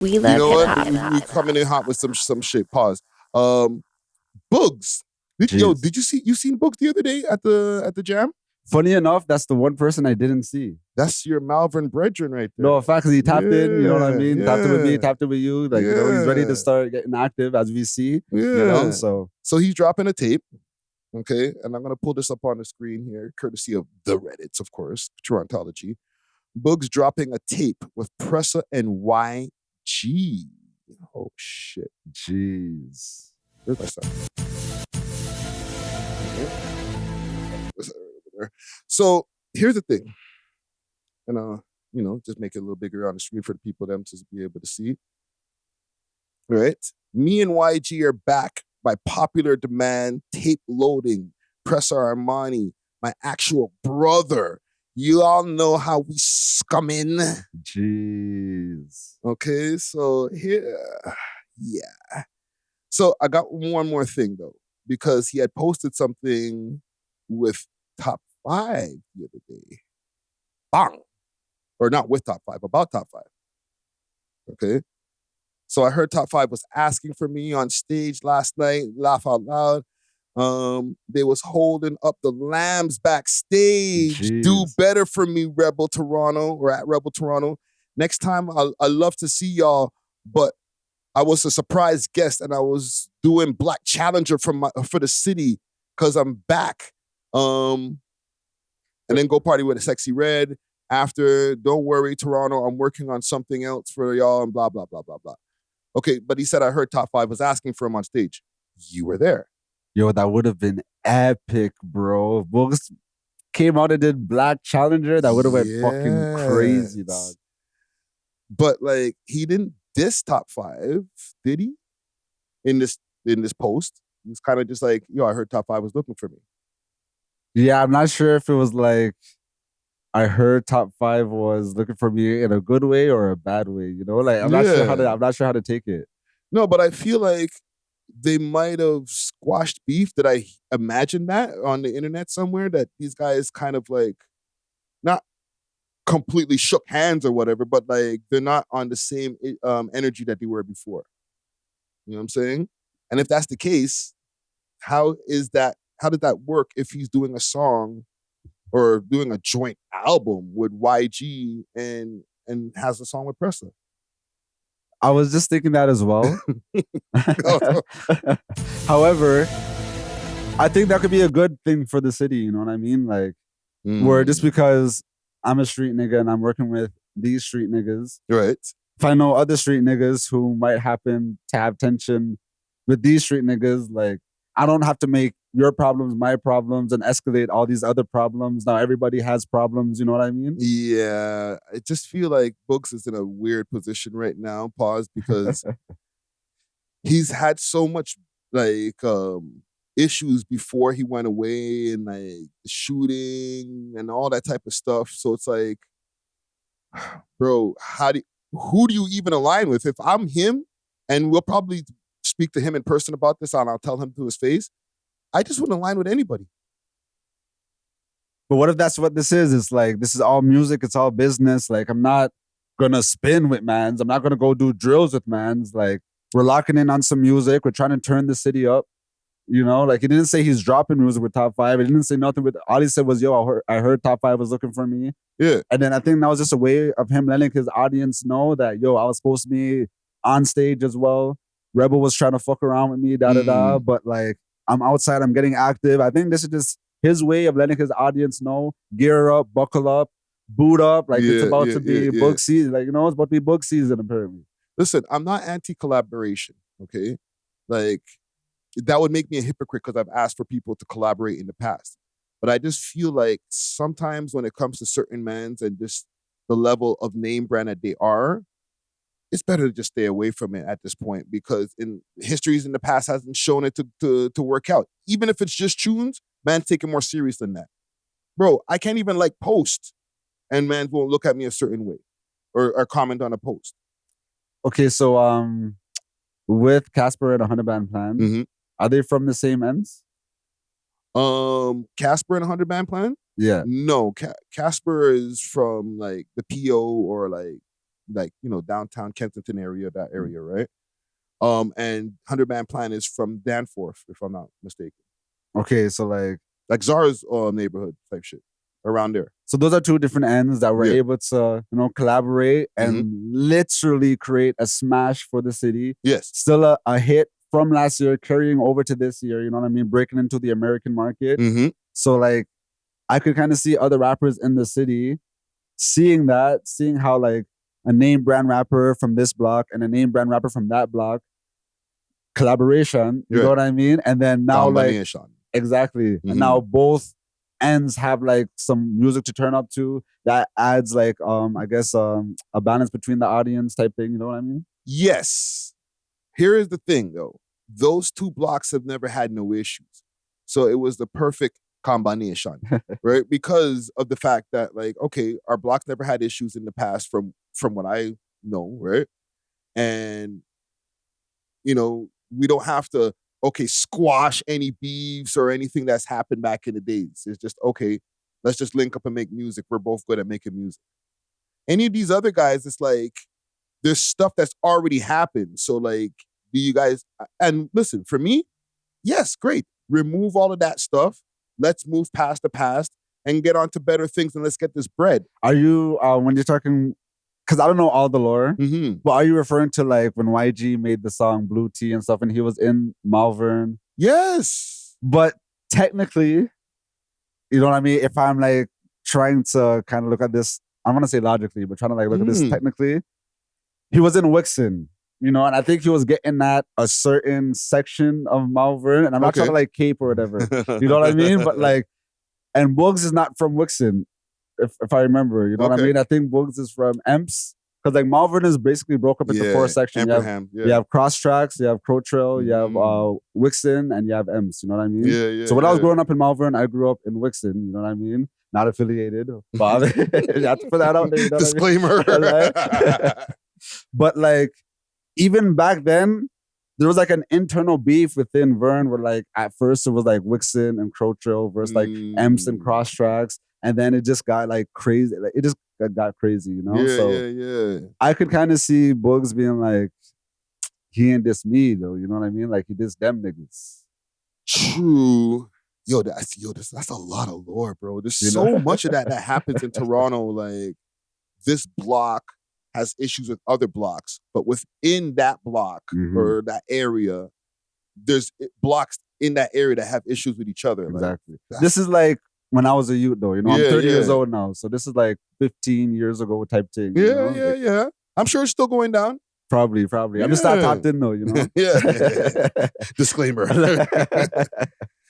We You love know hip what? hop. We coming in hot with some shit. Pause. Booggz. Jeez. Did you seen Booggz the other day at the jam? Funny enough, that's the one person I didn't see. That's your Malvern brethren right there. No, in fact, 'cause he tapped in, you know what I Yeah, mean? Tapped in with me, yeah. tapped in with you. Like, you know, he's ready to Yeah. start getting active as we see. Yeah. You know, so So he's dropping a tape. Okay. And I'm gonna pull this up on the screen here, courtesy of the Reddits, of course, Trontology. Booggz dropping a tape with Pressa and YG. Oh shit. jeez. Where's my stuff? So here's the thing. And you know, just make it a little bigger on the screen for the people them to be able to see. All right. Me and YG are back by popular demand, tape loading, Pressa Armani, my actual brother. You all know how we scumming. Jeez. Okay, so here, yeah. So I got one more thing though, because he had posted something with Top 5 the other day. Bang! Or not with Top 5, about Top 5. Okay. So I heard Top 5 was asking for me on stage last night, laugh out loud. They was holding up the lambs backstage. Jeez. Do better for me, Rebel Toronto, or at Rebel Toronto. Next time, I love to see y'all, but I was a surprise guest and I was doing Black Challenger for the city because I'm back. And then go party with a Sexy Red. After, don't worry, Toronto, I'm working on something else for y'all and blah, blah, blah, blah, blah. Okay, but he said I heard Top 5 was asking for him on stage. You were there. Yo, that would have been epic, bro. If Booggz came out and did Black Challenger, that would have went fucking crazy, dog. But like, he didn't diss Top 5, did he? In this post, he was kind of just like, yo, I heard Top 5 was looking for me. Yeah, I'm not sure if it was like I heard Top 5 was looking for me in a good way or a bad way. You know, like I'm not sure how to take it. No, but I feel like they might have squashed beef. Did I imagine that on the internet somewhere, that these guys kind of like not completely shook hands or whatever, but like they're not on the same energy that they were before. You know what I'm saying? And if that's the case, how did that work if he's doing a song or doing a joint album with YG and has a song with Pressa? I was just thinking that as well. However, I think that could be a good thing for the city, you know what I mean? Like, where just because I'm a street nigga and I'm working with these street niggas, right? If I know other street niggas who might happen to have tension with these street niggas, like, I don't have to make your problems my problems and escalate all these other problems. Now everybody has problems, you know what I mean? Yeah, I just feel like Booggz is in a weird position right now, pause, because he's had so much like issues before he went away, and like shooting and all that type of stuff. So it's like, bro, who do you even align with? If I'm him, and we'll probably speak to him in person about this, and I'll tell him to his face, I just wouldn't align with anybody. But what if that's what this is? It's like, this is all music, it's all business. Like, I'm not gonna spin with mans. I'm not gonna go do drills with mans. Like, we're locking in on some music. We're trying to turn the city up. You know, like, he didn't say he's dropping music with Top 5. He didn't say nothing with, all he said was, yo, I heard Top 5 was looking for me. Yeah. And then I think that was just a way of him letting his audience know that, yo, I was supposed to be on stage as well. Rebel was trying to fuck around with me, da-da-da. But like, I'm outside, I'm getting active. I think this is just his way of letting his audience know, gear up, buckle up, boot up. Like, it's about to be Booggz season. Like, you know, it's about to be Booggz season, apparently. Listen, I'm not anti-collaboration, okay? Like, that would make me a hypocrite because I've asked for people to collaborate in the past. But I just feel like sometimes when it comes to certain mans and just the level of name brand that they are, it's better to just stay away from it at this point, because in histories in the past hasn't shown it to work out. Even if it's just tunes, man's take it more serious than that. Bro, I can't even like post and man won't look at me a certain way or comment on a post. Okay, so with Casper and 100 Band Plan, are they from the same ends? Casper and 100 Band Plan? Yeah. No, Casper is from like the PO or like like, downtown Kensington area, that area, right? And 100 Man Plan is from Danforth, if I'm not mistaken. Okay, so like Zara's neighborhood type shit around there. So those are two different ends that were Yeah. able to, collaborate and literally create a smash for the city. Yes. Still a hit from last year, carrying over to this year, you know what I mean? Breaking into the American market. So like, I could kind of see other rappers in the city seeing how like a name brand rapper from this block and a name brand rapper from that block collaboration, you know what I mean? And then now exactly. And now both ends have like some music to turn up to that adds like I guess a balance between the audience type thing, you know what I mean? Yes. Here is the thing though. Those two blocks have never had no issues. So it was the perfect combination, right? Because of the fact that like, okay, our blocks never had issues in the past from what I know, right? And we don't have to squash any beefs or anything that's happened back in the days. It's just, okay, let's just link up and make music. We're both good at making music. Any of these other guys, it's like, there's stuff that's already happened. So like, do you guys, and listen, for me, yes, great. Remove all of that stuff. Let's move past the past and get on to better things and let's get this bread. Are you, when you're talking, because I don't know all the lore, but are you referring to like when YG made the song Blue Tea and stuff and he was in Malvern? Yes. But technically, you know what I mean? If I'm like trying to kind of look at this, I want to say logically, but trying to like look at this technically, he was in Wixon, and I think he was getting at a certain section of Malvern, and I'm not trying to like cape or whatever, you know what I mean? But like, and Booggz is not from Wixon. If I remember, you know what I mean? I think Booggz is from Emps. Because like Malvern is basically broke up into 4 sections. You have Cross Tracks, you have Crow Trail, you have Wixon, and you have Emps, you know what I mean? Yeah. So when I was growing up in Malvern, I grew up in Wixon, you know what I mean? Not affiliated. But you have to put that out there, you know Disclaimer. What I mean? But like, even back then, there was like an internal beef within Vern where like, at first it was like Wixon and Crow Trail versus like Emps and Cross Tracks. And then it just got like crazy. Like it just got crazy, you know? Yeah. I could kind of see Booggz being like, he ain't diss me though, you know what I mean? Like he diss them niggas. True. That's a lot of lore, bro. There's so much of that happens in Toronto. Like this block has issues with other blocks, but within that block or that area, there's blocks in that area that have issues with each other. Exactly. Like, this is like when I was a youth though, I'm 30 years old now. So this is like 15 years ago type thing. Yeah. I'm sure it's still going down. Probably. I'm just not tapped in though, Disclaimer.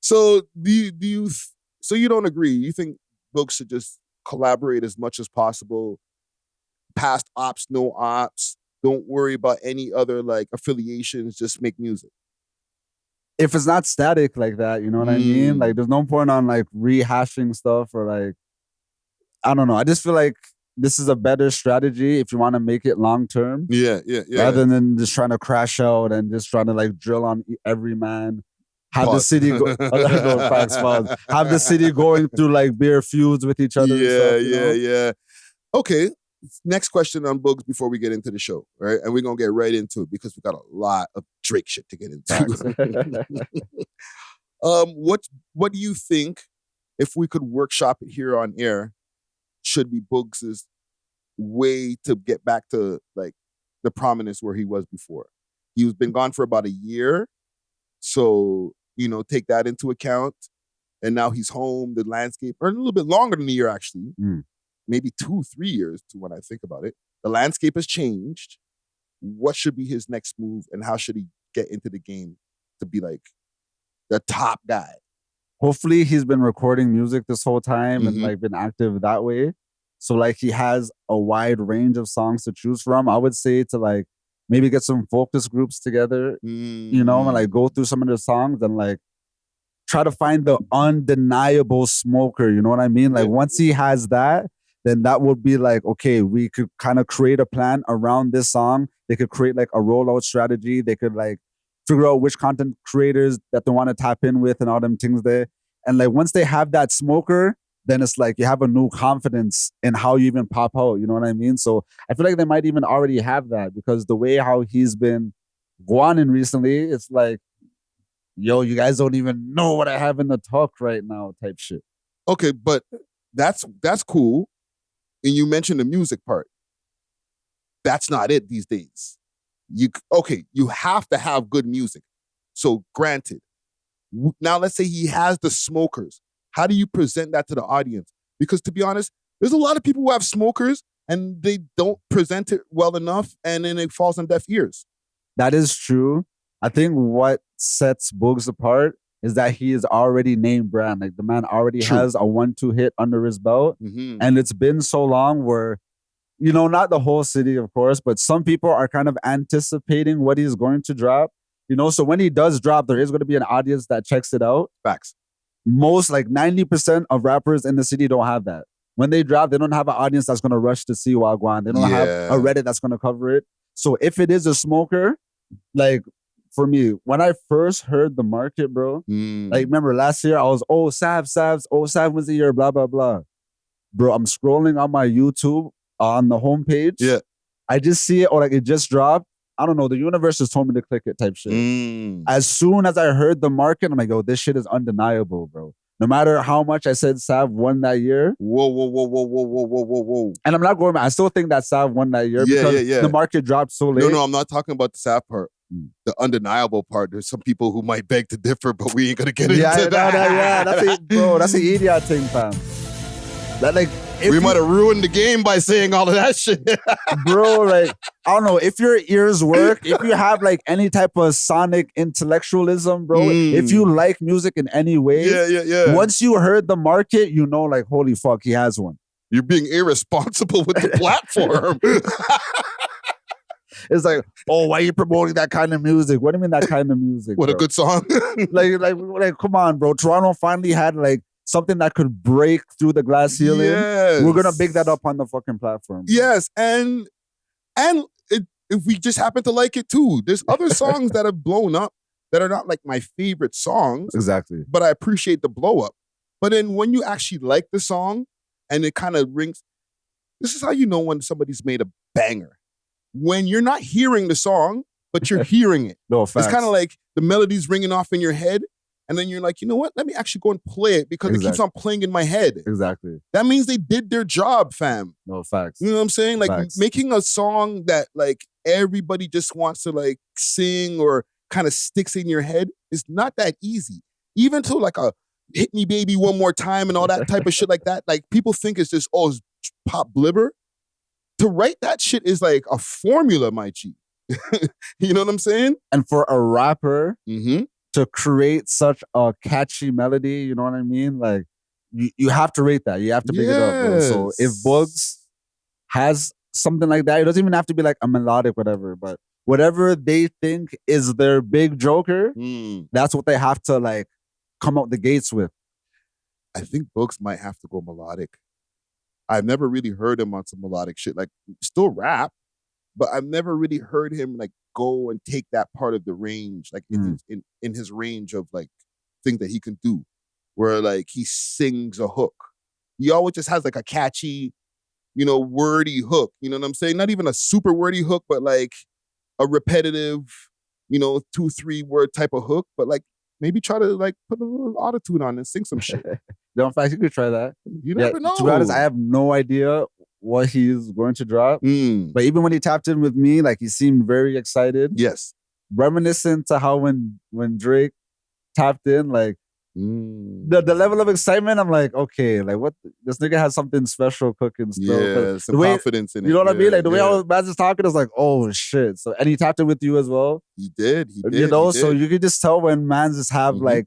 So so you don't agree? You think Booggz should just collaborate as much as possible? Past ops, no ops. Don't worry about any other like affiliations. Just make music. If it's not static like that, you know what I mean? Like, there's no point on like rehashing stuff or like, I don't know. I just feel like this is a better strategy if you want to make it long term. Yeah. Rather than just trying to crash out and just trying to like drill on every man. Have the city have the city going through like beer feuds with each other. Yeah. Okay. Next question on Booggz before we get into the show, right? And we're gonna get right into it because we got a lot of Drake shit to get into. What do you think, if we could workshop it here on air, should be Booggz' way to get back to like the prominence where he was before? He's been gone for about a year, so take that into account. And now he's home. The landscape, or a little bit longer than a year actually. Maybe 2-3 years to when I think about it. The landscape has changed. What should be his next move and how should he get into the game to be like the top guy? Hopefully he's been recording music this whole time and like been active that way. So like he has a wide range of songs to choose from. I would say to like maybe get some focus groups together, and like go through some of the songs and like try to find the undeniable smoker. You know what I mean? Like once he has that, then that would be like, okay, we could kind of create a plan around this song. They could create like a rollout strategy. They could like figure out which content creators that they want to tap in with and all them things there. And like once they have that smoker, then it's like you have a new confidence in how you even pop out. You know what I mean? So I feel like they might even already have that because the way how he's been guanin recently, it's like, yo, you guys don't even know what I have in the talk right now type shit. Okay, but that's cool. And you mentioned the music part. That's not it these days. You have to have good music. So granted, now let's say he has the smokers. How do you present that to the audience? Because to be honest, there's a lot of people who have smokers and they don't present it well enough and then it falls on deaf ears. That is true. I think what sets Booggz apart is that he is already name brand. Like the man already has a 1-2 hit under his belt. Mm-hmm. And it's been so long where, you know, not the whole city, of course, but some people are kind of anticipating what he's going to drop. You know, so when he does drop, there is going to be an audience that checks it out. Facts. Most, like 90% of rappers in the city don't have that. When they drop, they don't have an audience that's going to rush to see Wagwan. They don't have a Reddit that's going to cover it. So if it is a smoker, like for me, when I first heard the market, bro, like remember last year, I was, Sav was the year, blah, blah, blah. Bro, I'm scrolling on my YouTube on the homepage. Yeah. I just see it, or like it just dropped. I don't know. The universe just told me to click it type shit. As soon as I heard the market, I'm like, yo, this shit is undeniable, bro. No matter how much I said Sav won that year. Whoa. And I'm not going back. I still think that Sav won that year because the market dropped so late. No, I'm not talking about the Sav part. The undeniable part. There's some people who might beg to differ, but we ain't gonna get into that. That's an idiot thing, fam. That like we might have ruined the game by saying all of that shit. Bro, like, I don't know, if your ears work, if you have like any type of sonic intellectualism, bro, if you like music in any way, once you heard the market, you know, like, holy fuck, he has one. You're being irresponsible with the platform. It's like, oh, why are you promoting that kind of music? What do you mean that kind of music? What, bro? A good song. like, come on, bro. Toronto finally had like something that could break through the glass ceiling. Yes. We're gonna big that up on the fucking platform. Yes, and if we just happen to like it too, there's other songs that have blown up that are not like my favorite songs. Exactly. But I appreciate the blow up. But then when you actually like the song and it kind of rings, this is how you know when somebody's made a banger. When you're not hearing the song, but you're hearing it. No, facts. It's kind of like the melody's ringing off in your head. And then you're like, you know what? Let me actually go and play it because it keeps on playing in my head. Exactly. That means they did their job, fam. No, facts. You know what I'm saying? Like facts. Making a song that like everybody just wants to like sing or kind of sticks in your head is not that easy. Even to like a hit me baby one more time and all that type of shit like that. Like people think it's just, oh, it's pop blibber. To write that shit is like a formula, my G. You know what I'm saying? And for a rapper to create such a catchy melody, you know what I mean? Like, you have to rate that. You have to big it up, bro. So if Booggz has something like that, it doesn't even have to be like a melodic whatever, but whatever they think is their big joker, that's what they have to like come out the gates with. I think Booggz might have to go melodic. I've never really heard him on some melodic shit. Like, still rap, but I've never really heard him like go and take that part of the range, like in his range of like things that he can do, where like he sings a hook. He always just has like a catchy, you know, wordy hook. You know what I'm saying? Not even a super wordy hook, but like a repetitive, you know, 2-3 word type of hook. But like maybe try to like put a little autotune on and sing some shit. No, in fact, you could try that. You never know. To be honest, I have no idea what he's going to drop. But even when he tapped in with me, like he seemed very excited. Yes. Reminiscent to how when Drake tapped in, like the level of excitement, I'm like, okay, like what this nigga has something special cooking still. Yeah, some confidence in it. You know what I mean? Like the way I was just talking, is like, oh shit. So and he tapped in with you as well. He did. You know, so you can just tell when mans just have like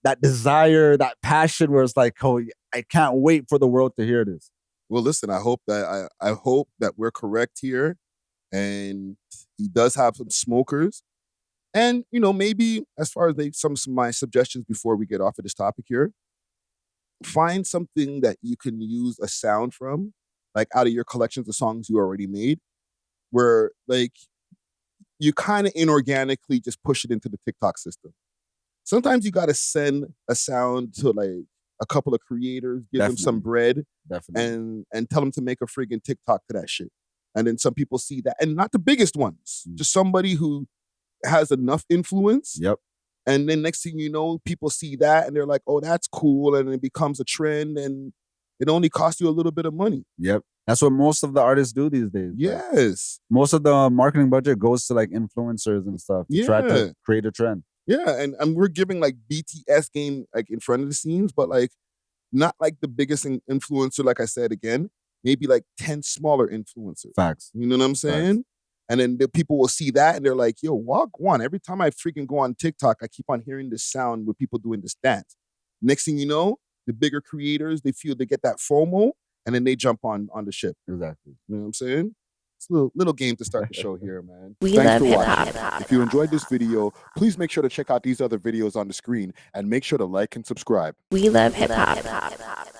that desire, that passion where it's like, oh, I can't wait for the world to hear this. Well, listen, I hope that we're correct here. And he does have some smokers. And, you know, maybe as far as some of my suggestions before we get off of this topic here, find something that you can use a sound from, like out of your collections of songs you already made, where like you kind of inorganically just push it into the TikTok system. Sometimes you got to send a sound to like a couple of creators, give them some bread, Definitely. and tell them to make a friggin' TikTok to that shit. And then some people see that, and not the biggest ones, just somebody who has enough influence. Yep. And then next thing you know, people see that and they're like, oh, that's cool. And it becomes a trend and it only costs you a little bit of money. Yep. That's what most of the artists do these days. Yes. Like, most of the marketing budget goes to like influencers and stuff to try to create a trend. Yeah. And we're giving like BTS game like in front of the scenes, but like not like the biggest influencer, like I said again, maybe like 10 smaller influencers. Facts. You know what I'm saying? Facts. And then the people will see that and they're like, yo, Wagwan. Every time I freaking go on TikTok, I keep on hearing this sound with people doing this dance. Next thing you know, the bigger creators, they feel they get that FOMO and then they jump on the ship. Exactly. You know what I'm saying? It's a little game to start the show here, man. Thanks for watching. If you enjoyed this video, please make sure to check out these other videos on the screen and make sure to like and subscribe. We love hip hop.